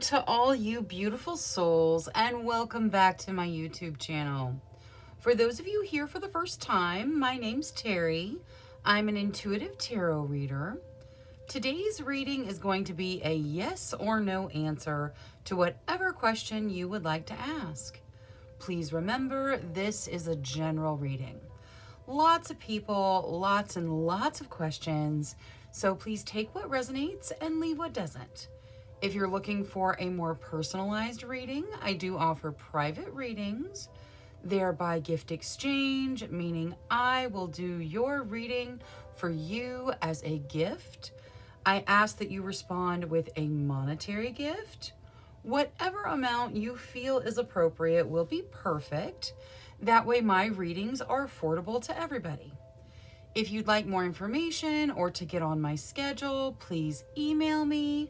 to all you beautiful souls, and welcome back to my YouTube channel. For those of you here for the first time, my name's Cheri. I'm an intuitive tarot reader. Today's reading is going to be a yes or no answer to whatever question you would like to ask. Please remember, this is a general reading. Lots of people, lots and lots of questions, so please take what resonates and leave what doesn't. If you're looking for a more personalized reading, I do offer private readings. They're by gift exchange, meaning I will do your reading for you as a gift. I ask that you respond with a monetary gift. Whatever amount you feel is appropriate will be perfect. That way my readings are affordable to everybody. If you'd like more information or to get on my schedule, please email me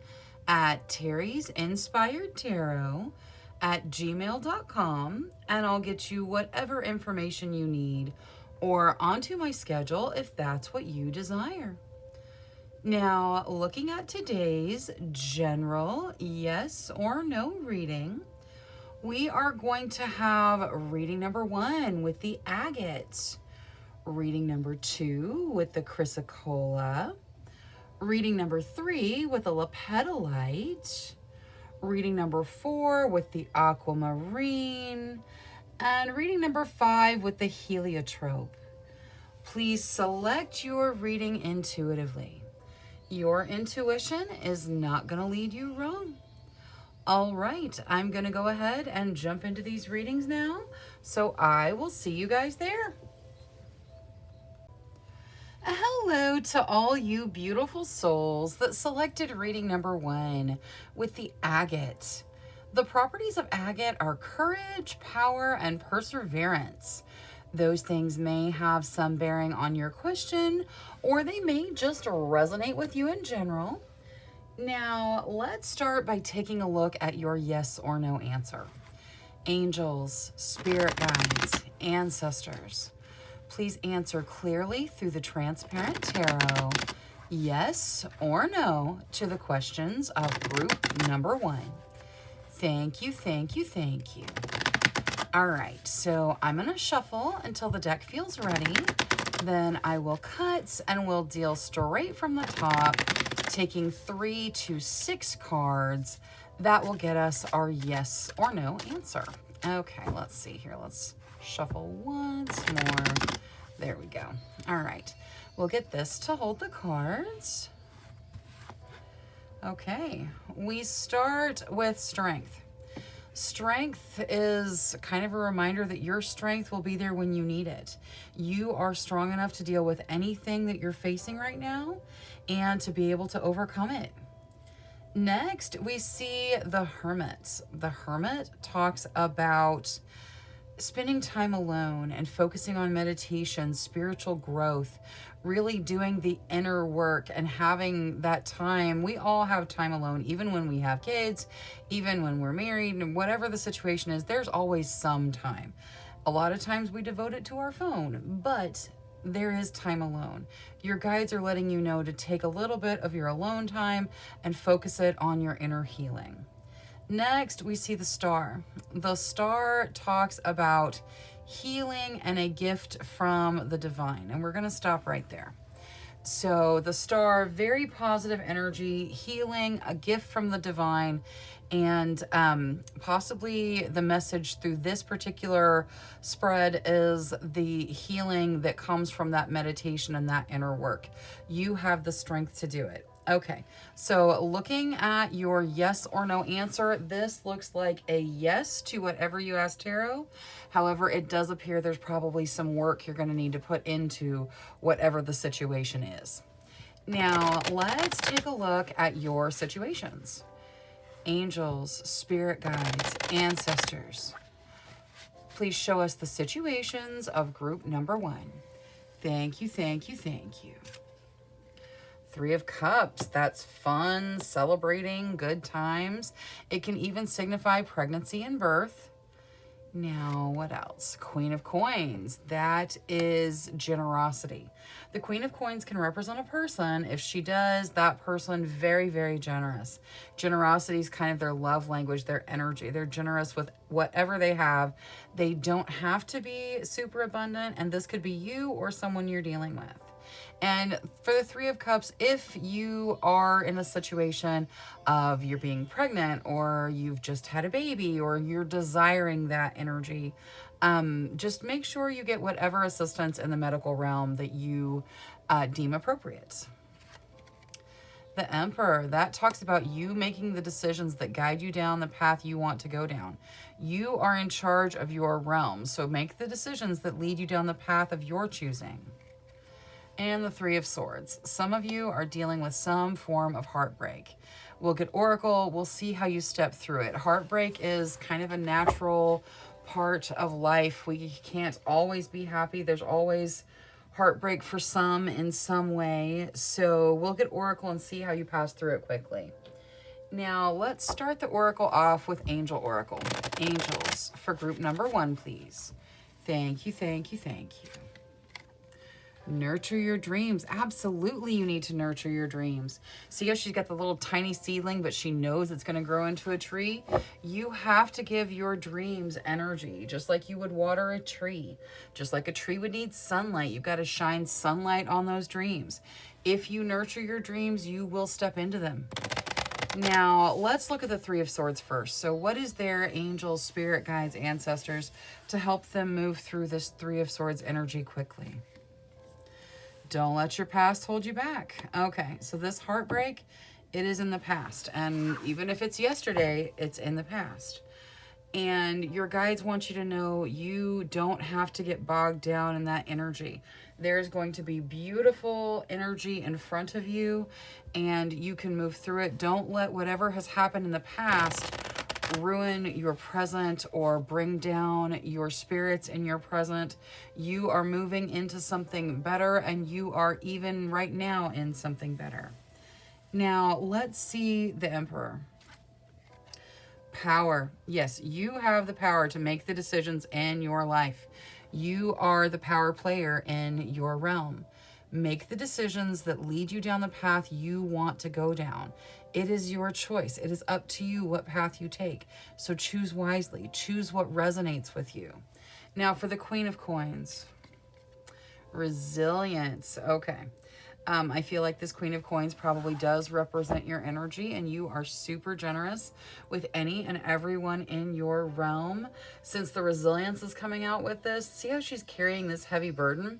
at terrysinspiredtarot@gmail.com, and I'll get you whatever information you need or onto my schedule if that's what you desire. Now, looking at today's general yes or no reading, we are going to have reading number 1 with the agate, reading number 2 with the chrysocolla, reading number 3 with the lepidolite, reading number 4 with the aquamarine, and reading number 5 with the heliotrope. Please select your reading intuitively. Your intuition is not going to lead you wrong. All right, I'm going to go ahead and jump into these readings now, so I will see you guys there. Hello to all you beautiful souls that selected reading number 1 with the agate. The properties of agate are courage, power, and perseverance. Those things may have some bearing on your question, or they may just resonate with you in general. Now, let's start by taking a look at your yes or no answer. Angels, spirit guides, ancestors, please answer clearly through the transparent tarot, yes or no, to the questions of group number 1. Thank you, thank you, thank you. All right, so I'm going to shuffle until the deck feels ready. Then I will cut and we'll deal straight from the top, taking 3 to 6 cards. That will get us our yes or no answer. Okay, let's see here. Let's shuffle once more. There we go. All right, we'll get this to hold the cards. Okay, we start with strength. Strength is kind of a reminder that your strength will be there when you need it. You are strong enough to deal with anything that you're facing right now and to be able to overcome it. Next, we see the Hermit. The Hermit talks about spending time alone and focusing on meditation, spiritual growth, really doing the inner work and having that time. We all have time alone, even when we have kids, even when we're married, and whatever the situation is, there's always some time. A lot of times we devote it to our phone, but there is time alone. Your guides are letting you know to take a little bit of your alone time and focus it on your inner healing. Next, we see the Star. The Star talks about healing and a gift from the divine, and we're going to stop right there. So the Star, very positive energy, healing, a gift from the divine, and possibly the message through this particular spread is the healing that comes from that meditation and that inner work. You have the strength to do it. Okay, so looking at your yes or no answer, this looks like a yes to whatever you asked tarot. However, it does appear there's probably some work you're going to need to put into whatever the situation is. Now, let's take a look at your situations. Angels, spirit guides, ancestors, please show us the situations of group number 1. Thank you, thank you, thank you. 3 of Cups, that's fun, celebrating, good times. It can even signify pregnancy and birth. Now, what else? Queen of Coins. That is generosity. The Queen of Coins can represent a person. If she does, that person very, very generous. Generosity is kind of their love language, their energy. They're generous with whatever they have. They don't have to be super abundant, and this could be you or someone you're dealing with. And for the Three of Cups, if you are in a situation of you're being pregnant or you've just had a baby or you're desiring that energy, just make sure you get whatever assistance in the medical realm that you deem appropriate. The Emperor, that talks about you making the decisions that guide you down the path you want to go down. You are in charge of your realm, so make the decisions that lead you down the path of your choosing. And the Three of Swords. Some of you are dealing with some form of heartbreak. We'll get Oracle. We'll see how you step through it. Heartbreak is kind of a natural part of life. We can't always be happy. There's always heartbreak for some in some way. So we'll get Oracle and see how you pass through it quickly. Now, let's start the Oracle off with Angel Oracle. Angels, for group number 1, please. Thank you, thank you, thank you. Nurture your dreams. Absolutely, you need to nurture your dreams. See how she's got the little tiny seedling, but she knows it's going to grow into a tree? You have to give your dreams energy, just like you would water a tree. Just like a tree would need sunlight. You've got to shine sunlight on those dreams. If you nurture your dreams, you will step into them. Now, let's look at the Three of Swords first. So what is their angels, spirit guides, ancestors to help them move through this Three of Swords energy quickly? Don't let your past hold you back. Okay, so this heartbreak, it is in the past. And even if it's yesterday, it's in the past. And your guides want you to know you don't have to get bogged down in that energy. There's going to be beautiful energy in front of you, and you can move through it. Don't let whatever has happened in the past ruin your present or bring down your spirits in your present. You are moving into something better, and you are even right now in something better. Now, let's see the Emperor. Power. Yes, you have the power to make the decisions in your life. You are the power player in your realm. Make the decisions that lead you down the path you want to go down. It is your choice. It is up to you what path you take. So choose wisely. Choose what resonates with you. Now for the Queen of Coins. Resilience. Okay. I feel like this Queen of Coins probably does represent your energy, and you are super generous with any and everyone in your realm. Since the resilience is coming out with this, see how she's carrying this heavy burden?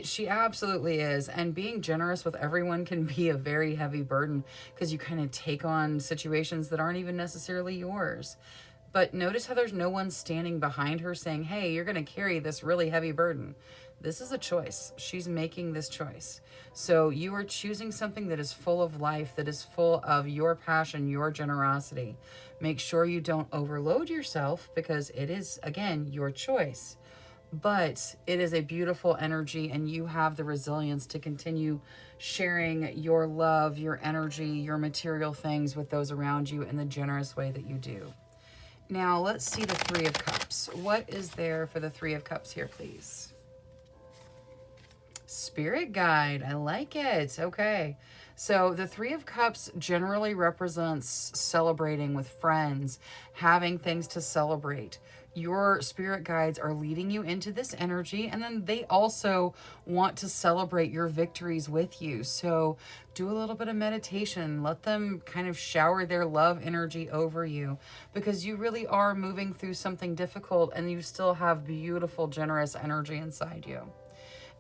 She absolutely is. And being generous with everyone can be a very heavy burden because you kind of take on situations that aren't even necessarily yours. But notice how there's no one standing behind her saying, hey, you're going to carry this really heavy burden. This is a choice. She's making this choice. So you are choosing something that is full of life, that is full of your passion, your generosity. Make sure you don't overload yourself because it is, again, your choice. But it is a beautiful energy, and you have the resilience to continue sharing your love, your energy, your material things with those around you in the generous way that you do. Now, let's see the Three of Cups. What is there for the Three of Cups here, please? Spirit guide. I like it. Okay. So the Three of Cups generally represents celebrating with friends, having things to celebrate. Your spirit guides are leading you into this energy, and then they also want to celebrate your victories with you. So do a little bit of meditation. Let them kind of shower their love energy over you, because you really are moving through something difficult, and you still have beautiful, generous energy inside you.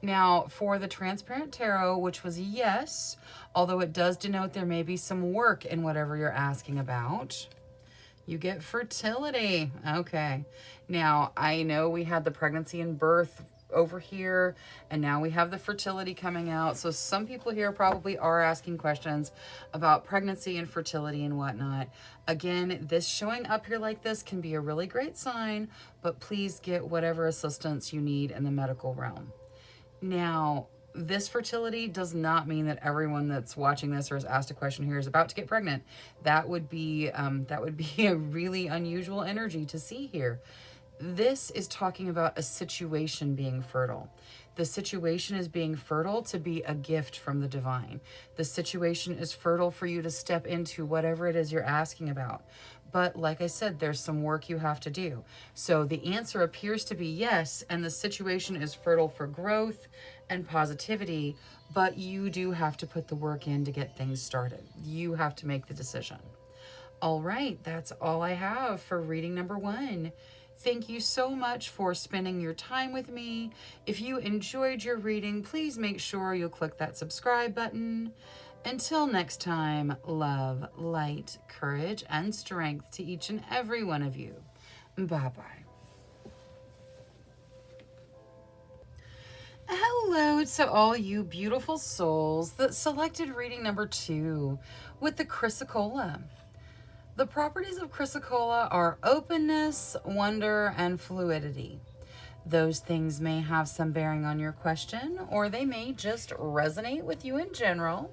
Now, for the Transparent Tarot, which was a yes, although it does denote there may be some work in whatever you're asking about, you get fertility. Okay. Now, I know we had the pregnancy and birth over here, and now we have the fertility coming out. So some people here probably are asking questions about pregnancy and fertility and whatnot. Again, this showing up here like this can be a really great sign, but please get whatever assistance you need in the medical realm. Now, this fertility does not mean that everyone that's watching this or has asked a question here is about to get pregnant. That would be a really unusual energy to see here. This is talking about a situation being fertile. The situation is being fertile to be a gift from the divine. The situation is fertile for you to step into whatever it is you're asking about. But like I said, there's some work you have to do. So the answer appears to be yes, and the situation is fertile for growth and positivity, but you do have to put the work in to get things started. You have to make the decision. All right, that's all I have for reading number 1. Thank you so much for spending your time with me. If you enjoyed your reading, please make sure you'll click that subscribe button. Until next time, love, light, courage, and strength to each and every one of you. Bye-bye. Hello to all you beautiful souls that selected reading number 2 with the Chrysocolla. The properties of Chrysocolla are openness, wonder, and fluidity. Those things may have some bearing on your question, or they may just resonate with you in general.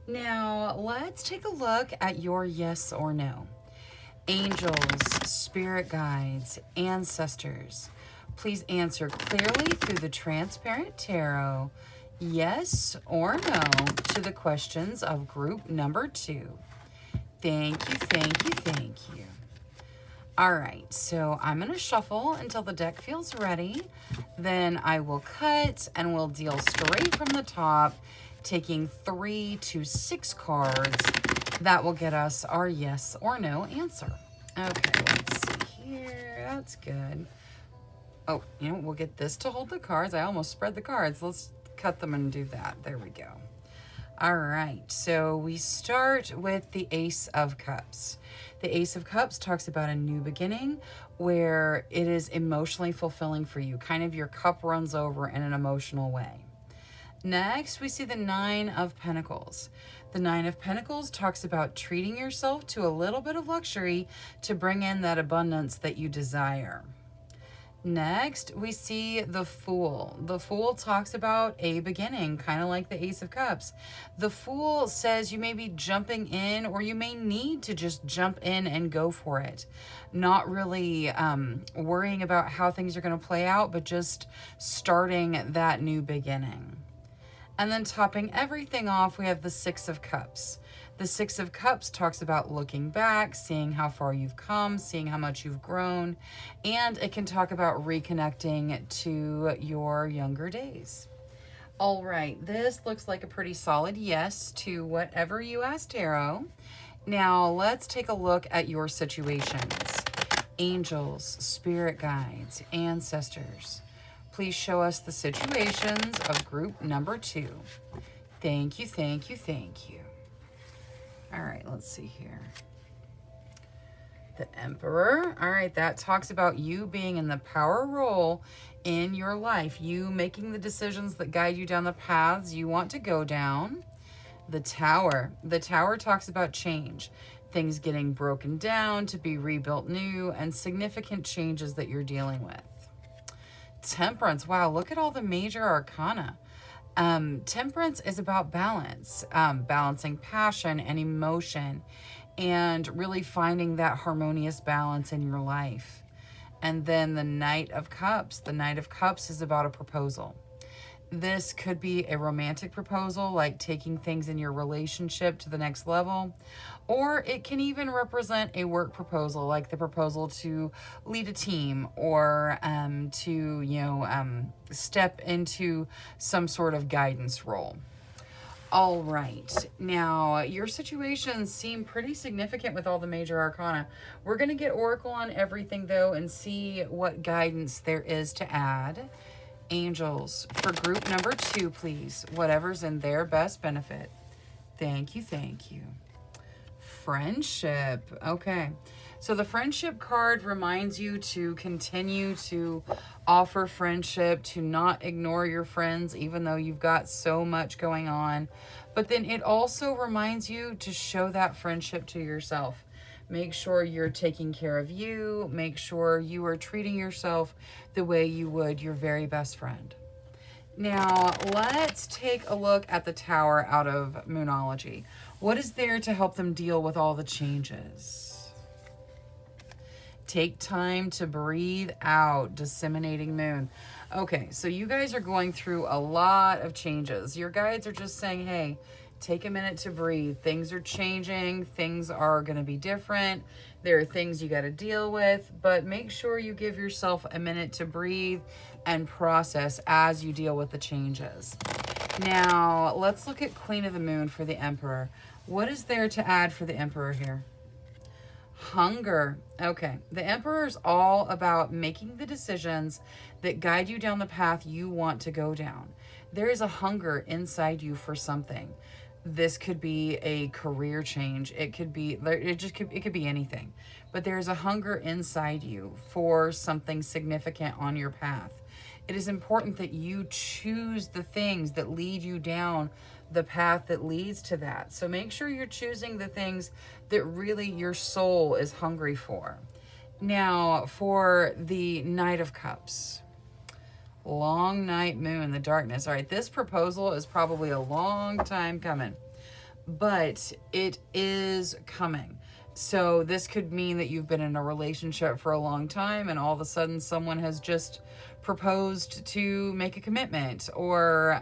Now, let's take a look at your yes or no. Angels, spirit guides, ancestors, please answer clearly through the transparent tarot, yes or no, to the questions of group number 2. Thank you, thank you, thank you. All right, so I'm going to shuffle until the deck feels ready. Then I will cut and we'll deal straight from the top, taking 3 to 6 cards. That will get us our yes or no answer. Okay, let's see here. That's good. Oh, we'll get this to hold the cards. I almost spread the cards. Let's cut them and do that. There we go. All right, so we start with the Ace of Cups. The Ace of Cups talks about a new beginning where it is emotionally fulfilling for you. Kind of your cup runs over in an emotional way. Next, we see the 9 of Pentacles. The 9 of Pentacles talks about treating yourself to a little bit of luxury to bring in that abundance that you desire. Next, we see the Fool. The Fool talks about a beginning, kind of like the Ace of Cups. The Fool says you may be jumping in, or you may need to just jump in and go for it. Not really worrying about how things are going to play out, but just starting that new beginning. And then topping everything off, we have the 6 of Cups. The 6 of Cups talks about looking back, seeing how far you've come, seeing how much you've grown, and it can talk about reconnecting to your younger days. All right, this looks like a pretty solid yes to whatever you asked Tarot. Now, let's take a look at your situations. Angels, spirit guides, ancestors, please show us the situations of group number 2. Thank you, thank you, thank you. All right, let's see here. The Emperor. All right, that talks about you being in the power role in your life. You making the decisions that guide you down the paths you want to go down. The Tower. The Tower talks about change. Things getting broken down to be rebuilt new, and significant changes that you're dealing with. Temperance. Wow, look at all the major arcana. Temperance is about balance, balancing passion and emotion, and really finding that harmonious balance in your life. And then the Knight of Cups. The Knight of Cups is about a proposal. This could be a romantic proposal, like taking things in your relationship to the next level, or it can even represent a work proposal, like the proposal to lead a team, or to step into some sort of guidance role. All right, now your situations seem pretty significant with all the major arcana. We're going to get Oracle on everything though and see what guidance there is to add. Angels, for group number 2, please. Whatever's in their best benefit. Thank you, thank you. Friendship. Okay. So the friendship card reminds you to continue to offer friendship, to not ignore your friends, even though you've got so much going on. But then it also reminds you to show that friendship to yourself. Make sure you're taking care of you. Make sure you are treating yourself the way you would your very best friend. Now, let's take a look at the Tower out of Moonology. What is there to help them deal with all the changes? Take time to breathe out. Disseminating moon. Okay, so you guys are going through a lot of changes. Your guides are just saying, hey, take a minute to breathe. Things are changing. Things are going to be different. There are things you got to deal with, but make sure you give yourself a minute to breathe and process as you deal with the changes. Now, let's look at Queen of the Moon for the Emperor. What is there to add for the Emperor here? Hunger. Okay, the Emperor is all about making the decisions that guide you down the path you want to go down. There is a hunger inside you for something. This could be a career change. It could be, it could be anything. But there's a hunger inside you for something significant on your path. It is important that you choose the things that lead you down the path that leads to that. So make sure you're choosing the things that really your soul is hungry for. Now, for the Knight of Cups. Long night moon, the darkness. All right, this proposal is probably a long time coming, but it is coming. So this could mean that you've been in a relationship for a long time and all of a sudden someone has just proposed to make a commitment, or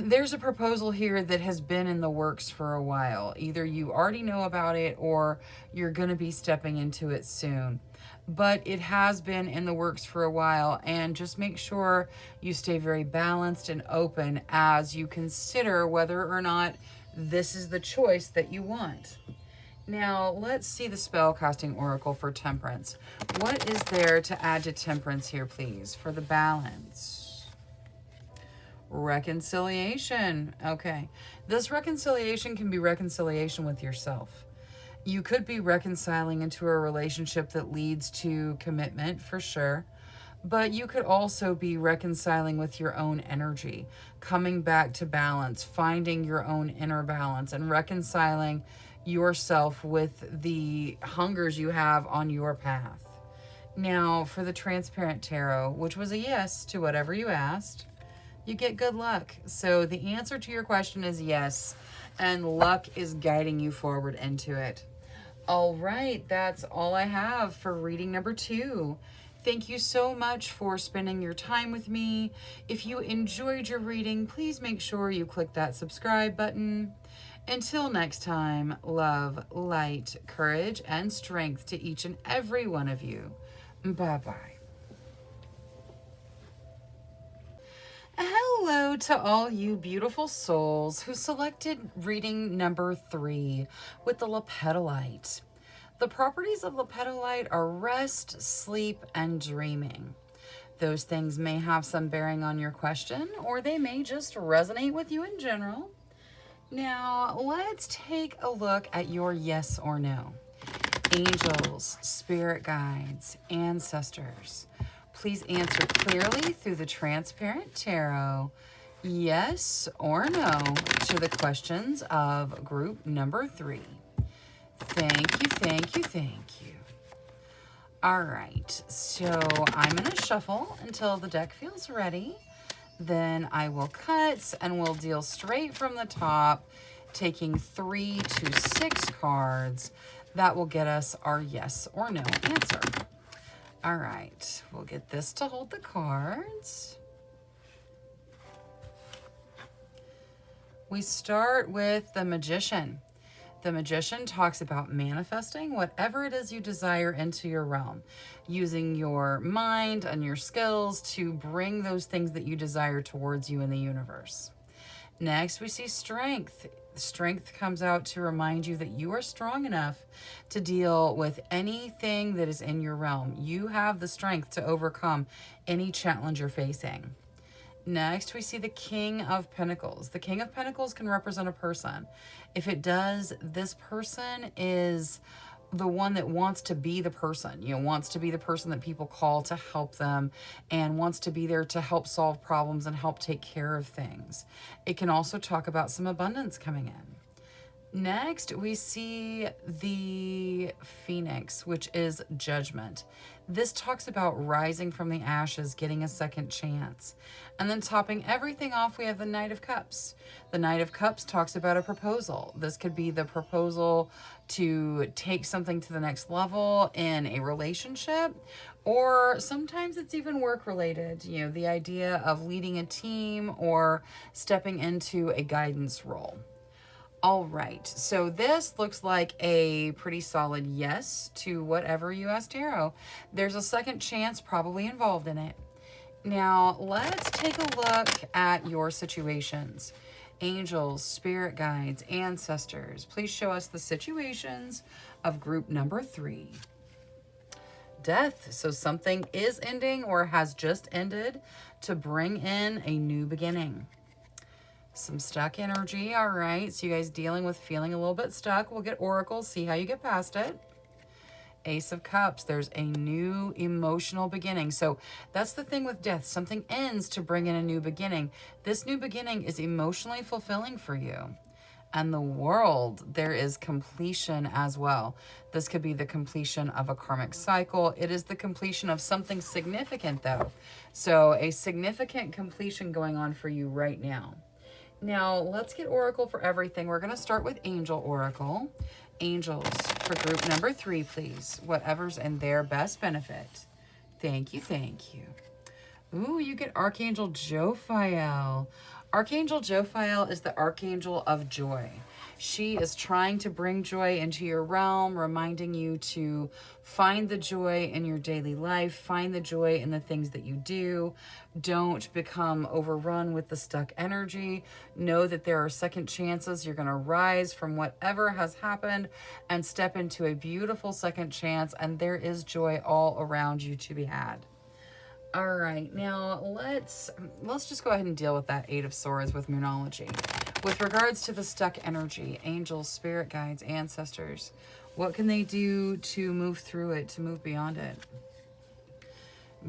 there's a proposal here that has been in the works for a while. Either you already know about it or you're going to be stepping into it soon. But it has been in the works for a while, and just make sure you stay very balanced and open as you consider whether or not this is the choice that you want. Now, let's see the spellcasting oracle for Temperance. What is there to add to Temperance here, please, for the balance? Reconciliation. Okay. This reconciliation can be reconciliation with yourself. You could be reconciling into a relationship that leads to commitment, for sure. But you could also be reconciling with your own energy, coming back to balance, finding your own inner balance, and reconciling yourself with the hungers you have on your path. Now, for the Transparent Tarot, which was a yes to whatever you asked, you get good luck. So the answer to your question is yes, and luck is guiding you forward into it. All right, that's all I have for reading number 2. Thank you so much for spending your time with me. If you enjoyed your reading, please make sure you click that subscribe button. Until next time, love, light, courage, and strength to each and every one of you. Bye-bye. Hello to all you beautiful souls who selected reading number 3 with the lepidolite. The properties of lepidolite are rest, sleep, and dreaming. Those things may have some bearing on your question, or they may just resonate with you in general. Now, let's take a look at your yes or no. Angels, spirit guides, ancestors. Please answer clearly through the Transparent Tarot, yes or no, to the questions of group number 3. Thank you, thank you, thank you. All right, so I'm going to shuffle until the deck feels ready. Then I will cut and we'll deal straight from the top, taking 3 to 6 cards. That will get us our yes or no answer. All right, we'll get this to hold the cards. We start with the Magician. The Magician talks about manifesting whatever it is you desire into your realm, using your mind and your skills to bring those things that you desire towards you in the universe. Next, we see Strength. Strength comes out to remind you that you are strong enough to deal with anything that is in your realm. You have the strength to overcome any challenge you're facing. Next, we see the King of Pentacles. The King of Pentacles can represent a person. If it does, this person is the one that wants to be the person, wants to be the person that people call to help them and wants to be there to help solve problems and help take care of things. It can also talk about some abundance coming in. Next, we see the Phoenix, which is judgment. This talks about rising from the ashes, getting a second chance. And then topping everything off, we have the Knight of Cups. The Knight of Cups talks about a proposal. This could be the proposal to take something to the next level in a relationship, or sometimes it's even work related. You know, the idea of leading a team or stepping into a guidance role. All right, so this looks like a pretty solid yes to whatever you asked tarot. There's a second chance probably involved in it. Now, let's take a look at your situations. Angels, spirit guides, ancestors, please show us the situations of group number 3. Death, so something is ending or has just ended to bring in a new beginning. Some stuck energy, all right. So you guys dealing with feeling a little bit stuck. We'll get Oracle, see how you get past it. Ace of Cups, there's a new emotional beginning. So that's the thing with death. Something ends to bring in a new beginning. This new beginning is emotionally fulfilling for you. And the World, there is completion as well. This could be the completion of a karmic cycle. It is the completion of something significant though. So a significant completion going on for you right now. Now, let's get Oracle for everything. We're going to start with Angel Oracle. Angels for group number 3, please. Whatever's in their best benefit. Thank you, thank you. Ooh, you get Archangel Jophiel. Archangel Jophiel is the Archangel of Joy. She is trying to bring joy into your realm, reminding you to find the joy in your daily life, find the joy in the things that you do. Don't become overrun with the stuck energy. Know that there are second chances. You're going to rise from whatever has happened and step into a beautiful second chance, and there is joy all around you to be had. All right, now let's just go ahead and deal with that 8 of Swords with Moonology. With regards to the stuck energy, angels, spirit guides, ancestors, what can they do to move through it, to move beyond it?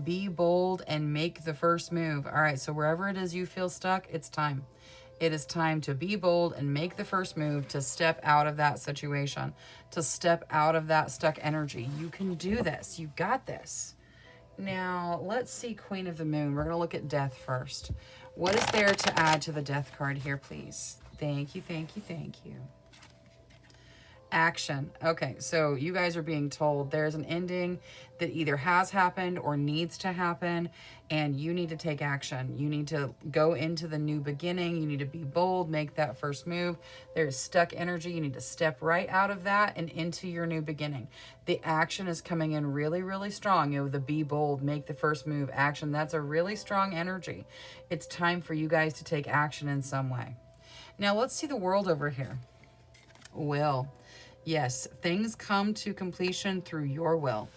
Be bold and make the first move. All right, so wherever it is you feel stuck, it's time. It is time to be bold and make the first move to step out of that situation, to step out of that stuck energy. You can do this. You got this. Now, let's see Queen of the Moon. We're going to look at death first. What is there to add to the death card here, please? Thank you, thank you, thank you. Action. Okay, so you guys are being told there's an ending that either has happened or needs to happen, and you need to take action. You need to go into the new beginning. You need to be bold, make that first move. There's stuck energy. You need to step right out of that and into your new beginning. The action is coming in really, really strong. You know, the be bold, make the first move, action. That's a really strong energy. It's time for you guys to take action in some way. Now, let's see the World over here. Will. Yes, things come to completion through your will.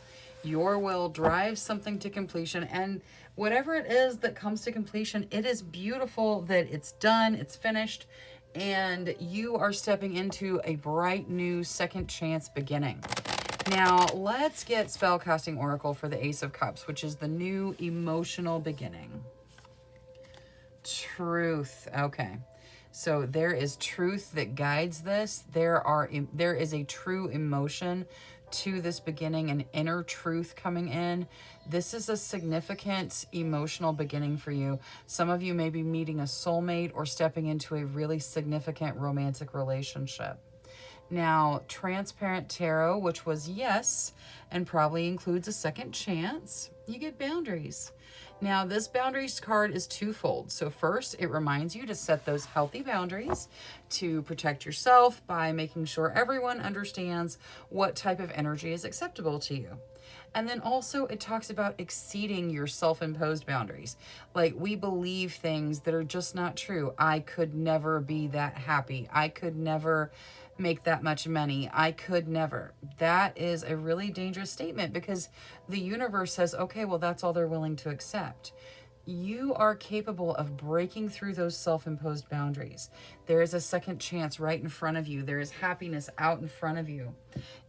Your will drives something to completion, and whatever it is that comes to completion, it is beautiful that it's done, it's finished, and you are stepping into a bright new second chance beginning. Now, let's get Spellcasting Oracle for the Ace of Cups, which is the new emotional beginning. Truth. Okay. So there is truth that guides this. There is a true emotion to this beginning, an inner truth coming in. This is a significant emotional beginning for you. Some of you may be meeting a soulmate or stepping into a really significant romantic relationship. Now, Transparent Tarot, which was yes, and probably includes a second chance, you get boundaries. Now, this boundaries card is twofold. So first, it reminds you to set those healthy boundaries to protect yourself by making sure everyone understands what type of energy is acceptable to you. And then also it talks about exceeding your self-imposed boundaries. Like, we believe things that are just not true. I could never be that happy. I could never make that much money. I could never. That is a really dangerous statement, because the universe says, okay, well, that's all they're willing to accept. You are capable of breaking through those self-imposed boundaries. There is a second chance right in front of you. There is happiness out in front of you.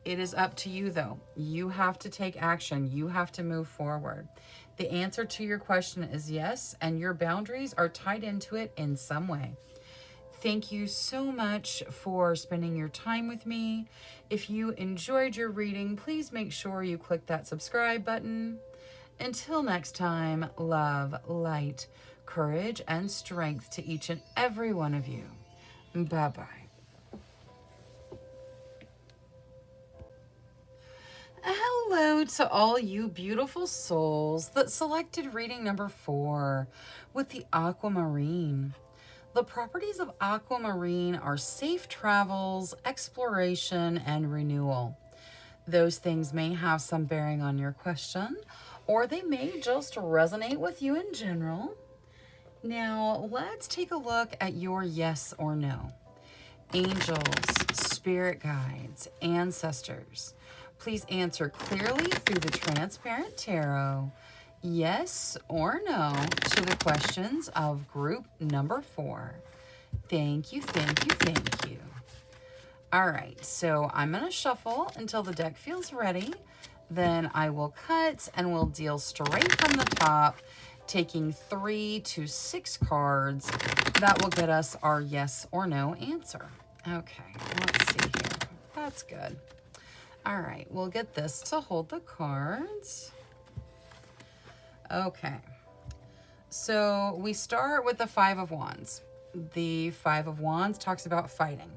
It is up to you, though. You have to take action. You have to move forward. The answer to your question is yes, and your boundaries are tied into it in some way. Thank you so much for spending your time with me. If you enjoyed your reading, please make sure you click that subscribe button. Until next time, love, light, courage, and strength to each and every one of you. Bye-bye. Hello to all you beautiful souls that selected reading number 4 with the aquamarine. The properties of aquamarine are safe travels, exploration, and renewal. Those things may have some bearing on your question, or they may just resonate with you in general. Now, let's take a look at your yes or no. Angels, spirit guides, ancestors, please answer clearly through the transparent tarot, yes or no, to the questions of group number 4. Thank you, thank you, thank you. All right, so I'm going to shuffle until the deck feels ready. Then I will cut and we'll deal straight from the top, taking 3 to 6 cards. That will get us our yes or no answer. Okay, let's see here. That's good. All right, we'll get this to hold the cards. Okay, so we start with the 5 of Wands. The 5 of Wands talks about fighting.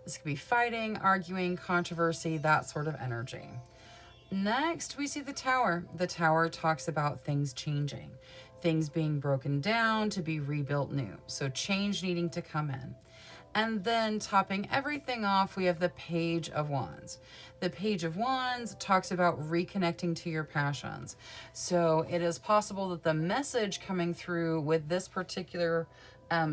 This could be fighting, arguing, controversy, that sort of energy. Next, we see the Tower. The Tower talks about things changing, things being broken down to be rebuilt new. So change needing to come in. And then topping everything off, we have the Page of Wands. The Page of Wands talks about reconnecting to your passions. So it is possible that the message coming through with this particular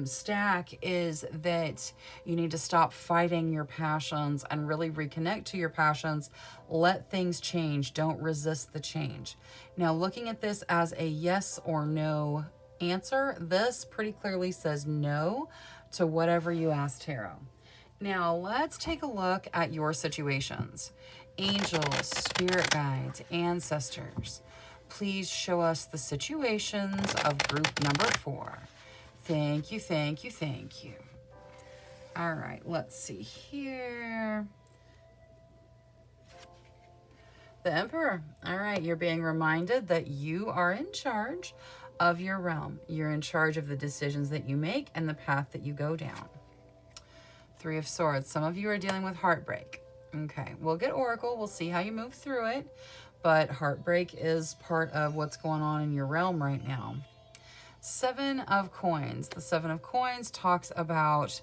stack is that you need to stop fighting your passions and really reconnect to your passions. Let things change. Don't resist the change. Now, looking at this as a yes or no answer, this pretty clearly says no to whatever you asked tarot. Now, let's take a look at your situations. Angels, spirit guides, ancestors, please show us the situations of group number 4. Thank you, thank you, thank you. All right, let's see here. The Emperor. All right, you're being reminded that you are in charge of your realm. You're in charge of the decisions that you make and the path that you go down. 3 of Swords. Some of you are dealing with heartbreak. Okay, we'll get Oracle. We'll see how you move through it. But heartbreak is part of what's going on in your realm right now. 7 of Coins. The 7 of Coins talks about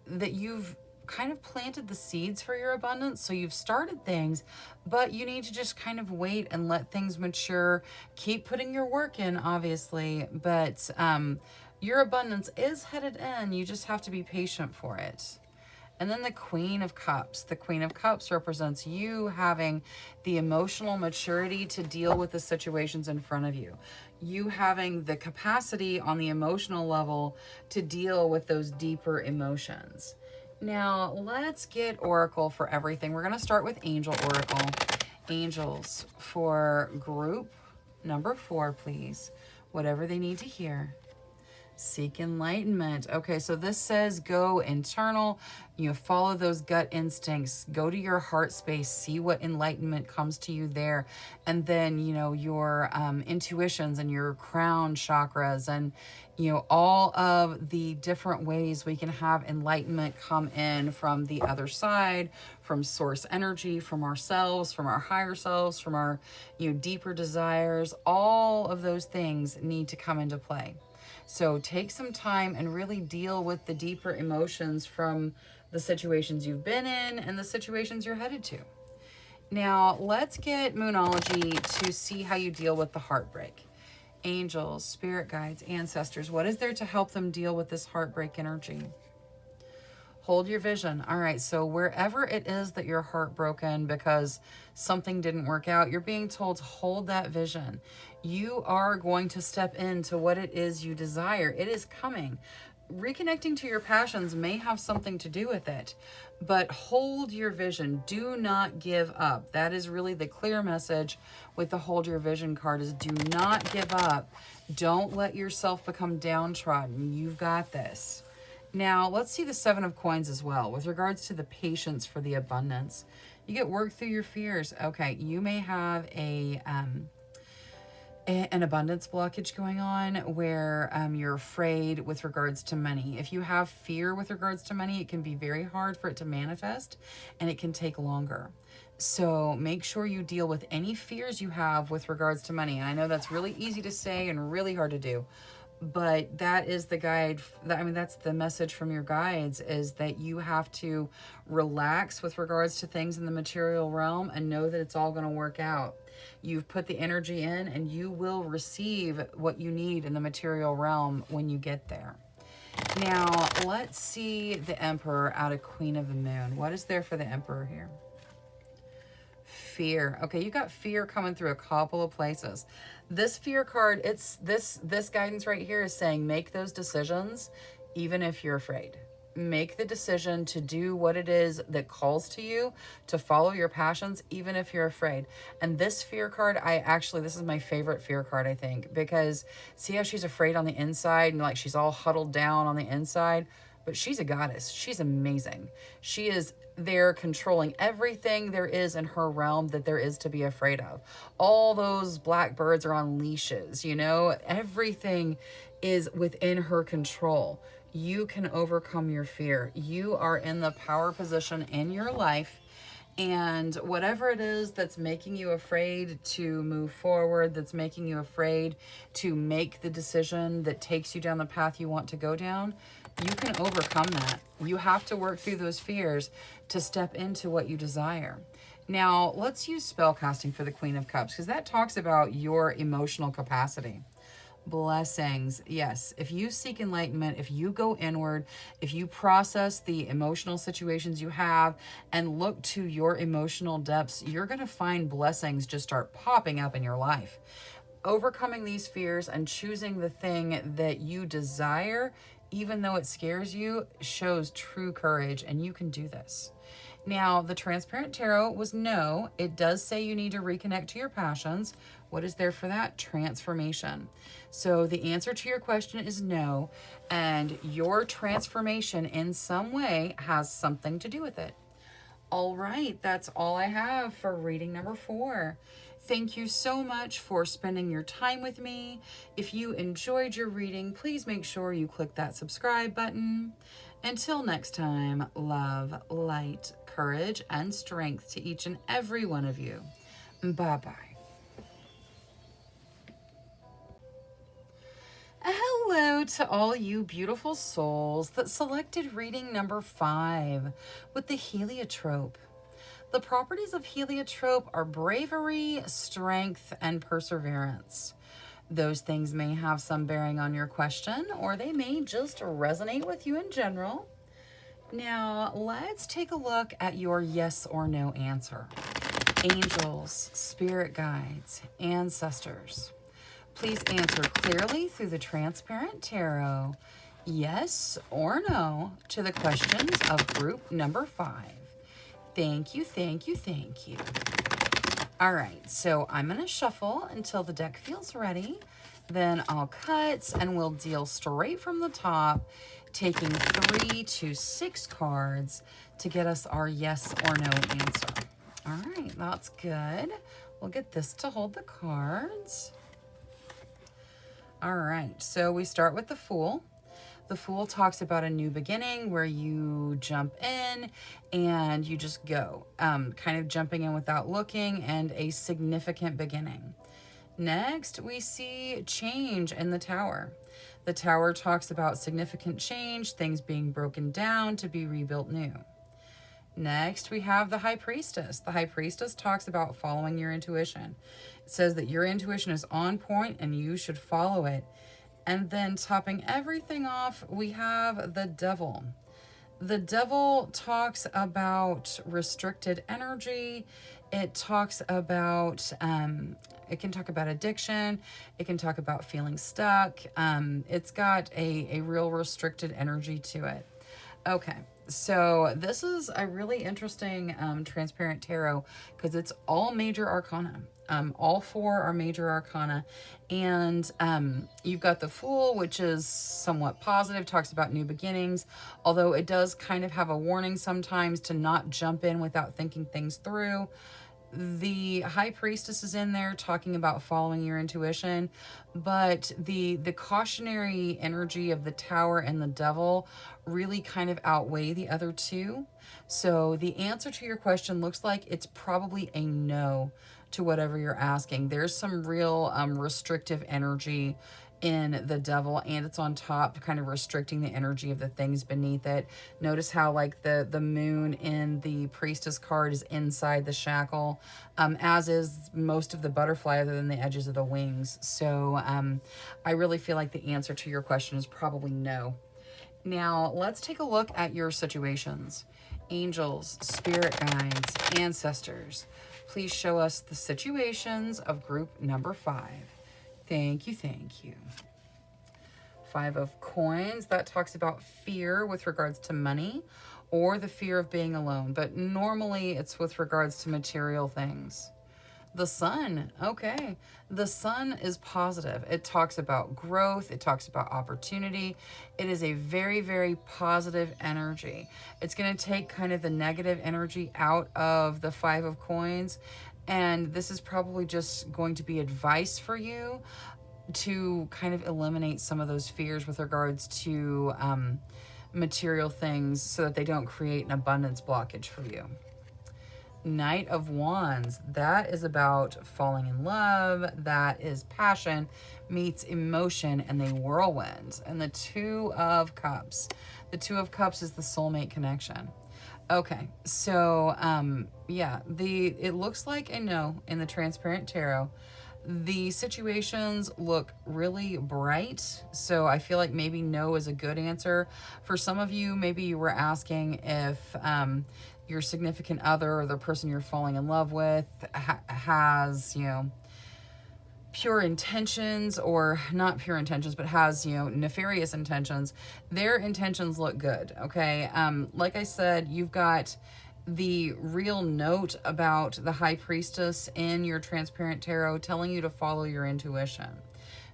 that you've kind of planted the seeds for your abundance. So you've started things, but you need to just kind of wait and let things mature. Keep putting your work in, obviously, but your abundance is headed in. You just have to be patient for it. And then the Queen of Cups. The Queen of Cups represents you having the emotional maturity to deal with the situations in front of you. You having the capacity on the emotional level to deal with those deeper emotions. Now, let's get Oracle for everything. We're going to start with Angel Oracle. Angels for group number 4, please. Whatever they need to hear. Seek enlightenment. Okay, so this says go internal. You know, follow those gut instincts. Go to your heart space. See what enlightenment comes to you there. And then, you know, your intuitions and your crown chakras and, you know, all of the different ways we can have enlightenment come in from the other side, from source energy, from ourselves, from our higher selves, from our, you know, deeper desires. All of those things need to come into play. So take some time and really deal with the deeper emotions from the situations you've been in and the situations you're headed to. Now, let's get Moonology to see how you deal with the heartbreak. Angels, spirit guides, ancestors, what is there to help them deal with this heartbreak energy? Hold your vision. All right, so wherever it is that you're heartbroken because something didn't work out, you're being told to hold that vision. You are going to step into what it is you desire. It is coming. Reconnecting to your passions may have something to do with it, but hold your vision. Do not give up. That is really the clear message with the hold your vision card is do not give up. Don't let yourself become downtrodden. You've got this. Now, let's see the Seven of Coins as well. With regards to the patience for the abundance, you get work through your fears. Okay, you may have an abundance blockage going on where you're afraid with regards to money. If you have fear with regards to money, it can be very hard for it to manifest and it can take longer. So make sure you deal with any fears you have with regards to money. And I know that's really easy to say and really hard to do, but that is the guide. I mean, that's the message from your guides, is that you have to relax with regards to things in the material realm and know that it's all going to work out. You've put the energy in and you will receive what you need in the material realm when you get there. Now, let's see the Emperor out of Queen of the Moon. What is there for the Emperor here? Fear. Okay, you got fear coming through a couple of places. This fear card, it's this guidance right here is saying make those decisions even if you're afraid. Make the decision to do what it is that calls to you, to follow your passions, even if you're afraid. And this fear card, this is my favorite fear card, I think, because see how she's afraid on the inside and like she's all huddled down on the inside, but she's a goddess. She's amazing. She is there controlling everything there is in her realm that there is to be afraid of. All those black birds are on leashes, you know, everything is within her control. You can overcome your fear. You are in the power position in your life, and whatever it is that's making you afraid to move forward, that's making you afraid to make the decision that takes you down the path you want to go down, you can overcome that. You have to work through those fears to step into what you desire. Now, let's use spell casting for the Queen of Cups, because that talks about your emotional capacity. Blessings. Yes, if you seek enlightenment, if you go inward, if you process the emotional situations you have and look to your emotional depths, you're going to find blessings just start popping up in your life. Overcoming these fears and choosing the thing that you desire, even though it scares you, shows true courage, and you can do this. Now, the Transparent Tarot was no. It does say you need to reconnect to your passions. What is there for that? Transformation. So the answer to your question is no, and your transformation in some way has something to do with it. All right, that's all I have for reading number 4. Thank you so much for spending your time with me. If you enjoyed your reading, please make sure you click that subscribe button. Until next time, love, light, courage, and strength to each and every one of you. Bye-bye. Hello to all you beautiful souls that selected reading number 5 with the heliotrope. The properties of heliotrope are bravery, strength, and perseverance. Those things may have some bearing on your question, or they may just resonate with you in general. Now, let's take a look at your yes or no answer. Angels, spirit guides, ancestors. Please answer clearly through the Transparent Tarot, yes or no, to the questions of group number 5. Thank you, thank you, thank you. All right, so I'm going to shuffle until the deck feels ready. Then I'll cut and we'll deal straight from the top, taking 3 to 6 cards to get us our yes or no answer. All right, that's good. We'll get this to hold the cards. All right, so we start with the Fool. The Fool talks about a new beginning where you jump in and you just go, kind of jumping in without looking, and a significant beginning. Next, we see change in the Tower. The Tower talks about significant change, things being broken down to be rebuilt new. Next, we have the High Priestess. The High Priestess talks about following your intuition. It says that your intuition is on point and you should follow it. And then topping everything off, we have the Devil. The Devil talks about restricted energy. It talks about, it can talk about addiction. It can talk about feeling stuck. It's got a real restricted energy to it. Okay, so this is a really interesting Transparent Tarot because it's all major arcana. All four are major arcana. And you've got the Fool, which is somewhat positive, talks about new beginnings, although it does kind of have a warning sometimes to not jump in without thinking things through. The High Priestess is in there talking about following your intuition, but the cautionary energy of the Tower and the Devil really kind of outweigh the other two. So the answer to your question looks like it's probably a no to whatever you're asking. There's some real restrictive energy in the Devil, and it's on top, kind of restricting the energy of the things beneath it. Notice how like the moon in the Priestess card is inside the shackle, as is most of the butterfly other than the edges of the wings. So I really feel like the answer to your question is probably no. Now let's take a look at your situations. Angels, spirit guides, ancestors, please show us the situations of group number 5. Thank you, thank you. 5 of Coins, that talks about fear with regards to money or the fear of being alone, but normally it's with regards to material things. The Sun, okay. The Sun is positive. It talks about growth. It talks about opportunity. It is a very, very positive energy. It's going to take kind of the negative energy out of the 5 of Coins. And this is probably just going to be advice for you to kind of eliminate some of those fears with regards to material things so that they don't create an abundance blockage for you. Knight of Wands, that is about falling in love. That is passion meets emotion and the whirlwind. And the 2 of Cups. The 2 of Cups is the soulmate connection. Okay, so yeah, it looks like a no in the Transparent Tarot. The situations look really bright, so I feel like maybe no is a good answer. For some of you, maybe you were asking if your significant other or the person you're falling in love with has, pure intentions, or not pure intentions, but has, nefarious intentions. Their intentions look good, okay? Like I said, you've got the real note about the High Priestess in your Transparent Tarot telling you to follow your intuition.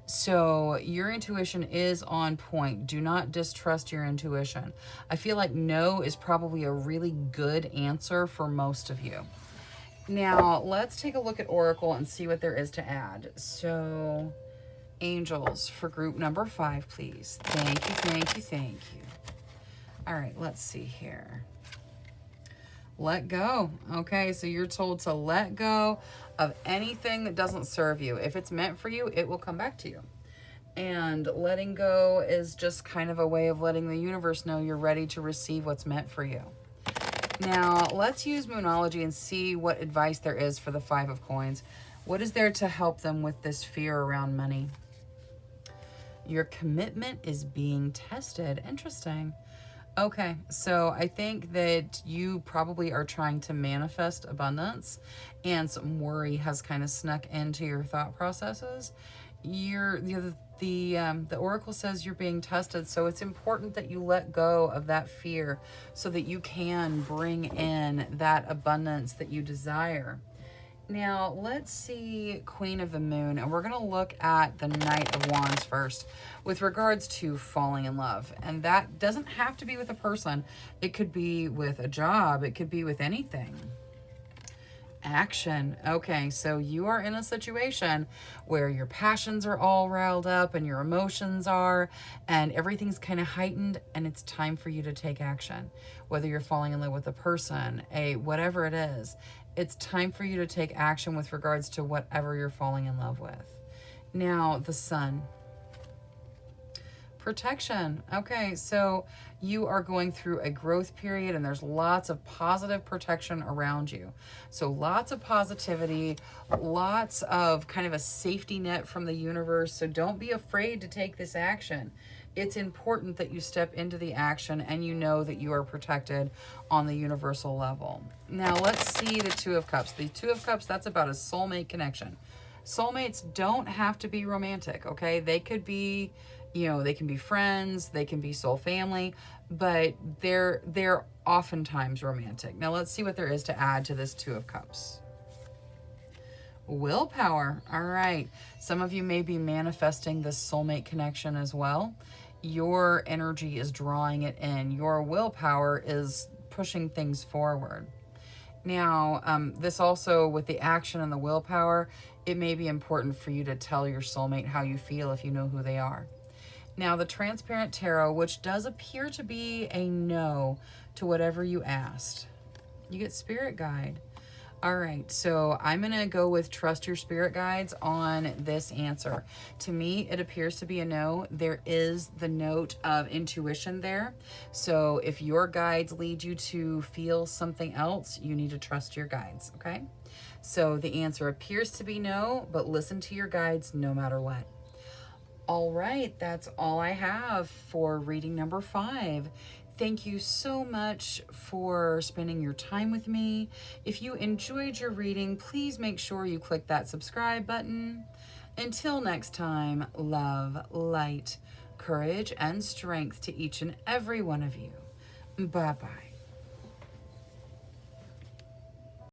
So your intuition is on point. Do not distrust your intuition. I feel like no is probably a really good answer for most of you. Now, let's take a look at Oracle and see what there is to add. So, Angels for group number 5, please. Thank you, thank you, thank you. All right, let's see here. Let go. Okay, so you're told to let go of anything that doesn't serve you. If it's meant for you, it will come back to you. And letting go is just kind of a way of letting the universe know you're ready to receive what's meant for you. Now, let's use Moonology and see what advice there is for the 5 of Coins. What is there to help them with this fear around money? Your commitment is being tested. Interesting. Okay, so I think that you probably are trying to manifest abundance, and some worry has kind of snuck into your thought processes. The Oracle says you're being tested, so it's important that you let go of that fear so that you can bring in that abundance that you desire. Now, let's see Queen of the Moon, and we're going to look at the Knight of Wands first with regards to falling in love. And that doesn't have to be with a person. It could be with a job. It could be with anything. Action. Okay, so you are in a situation where your passions are all riled up and your emotions are, and everything's kind of heightened, and it's time for you to take action. Whether you're falling in love with a person, whatever it is, it's time for you to take action with regards to whatever you're falling in love with. Now, the Sun. Protection. Okay, so you are going through a growth period and there's lots of positive protection around you. So lots of positivity, lots of kind of a safety net from the universe. So don't be afraid to take this action. It's important that you step into the action and you know that you are protected on the universal level. Now let's see the 2 of Cups. The 2 of Cups, that's about a soulmate connection. Soulmates don't have to be romantic, okay? They could be, they can be friends, they can be soul family, but they're oftentimes romantic. Now let's see what there is to add to this 2 of Cups. willpower. All right. Some of you may be manifesting this soulmate connection as well. Your energy is drawing it in. Your willpower is pushing things forward. Now, this also, with the action and the willpower, it may be important for you to tell your soulmate how you feel if you know who they are. Now, the Transparent Tarot, which does appear to be a no to whatever you asked. You get Spirit Guide. All right, so I'm going to go with trust your spirit guides on this answer. To me, it appears to be a no. There is the note of intuition there. So if your guides lead you to feel something else, you need to trust your guides, okay? So the answer appears to be no, but listen to your guides no matter what. All right, that's all I have for reading number 5. Thank you so much for spending your time with me. If you enjoyed your reading, please make sure you click that subscribe button. Until next time, love, light, courage, and strength to each and every one of you. Bye-bye.